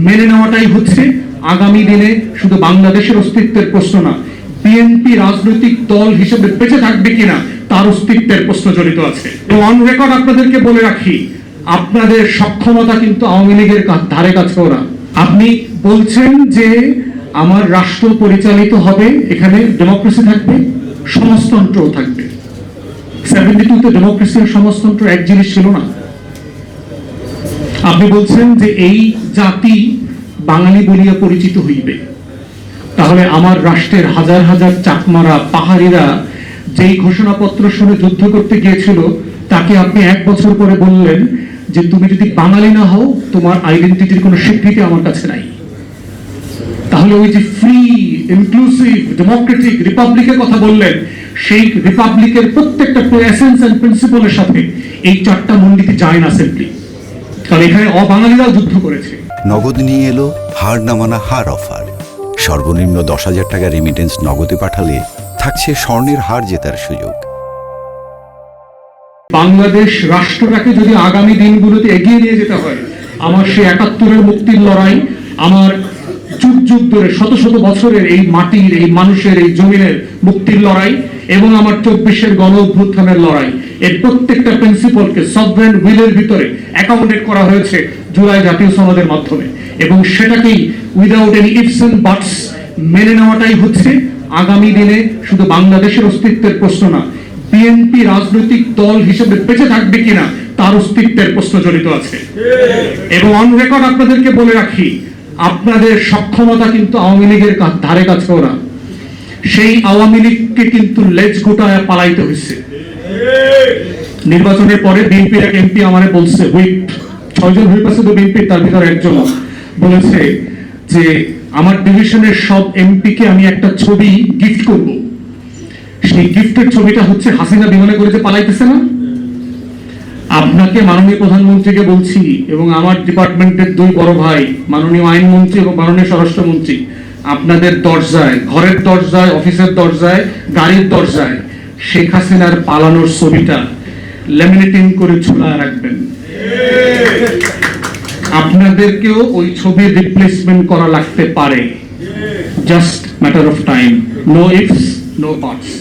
মেনে নেওয়াটাই হচ্ছে আগামী দিনে শুধু বাংলাদেশের অস্তিত্বের প্রশ্ন না, বিএনপি রাজনৈতিক দল হিসেবে বেঁচে থাকবে কিনা তার অস্তিত্বের প্রশ্ন জড়িত আছে। অন রেকর্ড আপনাদেরকে বলে রাখি, আপনাদের সক্ষমতা কিন্তু আওয়ামী লীগের ধারে কাছেও না। আপনি বলছেন যে আমার রাষ্ট্র পরিচালিত হবে, এখানে ডেমোক্রেসি থাকবে, সমাজতন্ত্রও থাকবে। 72 তে ডেমোক্রেসি আর সমাজতন্ত্র এক জিনিস ছিল না। আপনি বলছেন যে এই জাতি বাঙালি বলিয়া পরিচিত হইবে, তাহলে আমার রাষ্ট্রের হাজার হাজার চাকমারা পাহাড়িরা যেই ঘোষণাপত্র শুনে যুদ্ধ করতে গিয়েছিল, তাকে আপনি 1 বছর পরে বললেন যে তুমি যদি বাঙালি না হও তোমার আইডেন্টিটির কোনো স্বীকৃতি আমার কাছে নাই। তাহলে ওই যে ফ্রি, ইনক্লুসিভ, ডেমোক্রেটিক রিপাবলিকের কথা বললেন, সেই রিপাবলিকের প্রত্যেকটা এসেন্স এন্ড প্রিন্সিপলের সাথে এই 4টা মূলনীতি যায় না সিম্পলি, কারণ এখানে অবাঙালিরাও যুদ্ধ করেছে। নগদ নিয়ে এলো হার না মানা হার অফার। সর্বনিম্ন 10,000 টাকা রেমিটেন্স নগদে পাঠালে থাকছে স্বর্ণের হার জেতার সুযোগ। বাংলাদেশ রাষ্ট্রটাকে যদি আগামী দিনগুলোতে এগিয়ে নিয়ে যেতে হয়, আমার সেই 71-এর মুক্তির লড়াই, আমার যুগ যুগ ধরে শত শত বছরের এই মাটির, এই মানুষের, এই জমিনের মুক্তির লড়াই এবং আমার 24-এর গণ অভ্যুত্থানের লড়াই, এর প্রত্যেকটা প্রিন্সিপালকে সভরেন উইলের ভিতরে অ্যাকাউন্টেড করা হয়েছে জুলাই জাতীয় সনদের মাধ্যমে, এবং সেটাকেই উইদাউট এনি ইফস এন্ড বাটস মেনে নেওয়াটাই হচ্ছে আগামী দিনে শুধু বাংলাদেশের অস্তিত্বের প্রশ্ন না, বিএনপি রাজনৈতিক দল হিসেবে বেঁচে থাকবে কিনা তার অস্তিত্বের প্রশ্ন জড়িত আছে। এবং অন রেকর্ড আপনাদেরকে বলে রাখি, আপনাদের সক্ষমতা কিন্তু আওয়ামী লীগের ধারে কাছেও না। সেই আওয়ামী লীগকে কিন্তু লেজ গোটায় পালাইতে হয়েছে। নির্বাচনের পরে বিএনপির এক এমপি আমারে বলছে, হুইপ 6 জন হুইপ আছে তো বিএনপির, তার ভিতরে একজন বলেছে যে আমার ডিভিশনের সব এমপিকে আমি একটা ছবি গিফট করব। সেই গিফটের ছবিটা হচ্ছে হাসিনা বিমানে করে যে পালাইতেছে না। আপনাকে মাননীয় প্রধানমন্ত্রীকে বলছি এবং আমার ডিপার্টমেন্টের 2 বড় ভাই মাননীয় আইনমন্ত্রী এবং মাননীয় স্বরাষ্ট্রমন্ত্রী, আপনাদের দরজায়, ঘরের দরজায়, অফিসের দরজায়, গাড়ির দরজায় শেখ হাসিনার পালানোর ছবিটা ল্যামিনেটিং করে ঝুলায় রাখবেন। আপনাদেরকেও ওই ছবির রিপ্লেসমেন্ট করা লাগতে পারে, just matter of time. No ifs, no বাটস।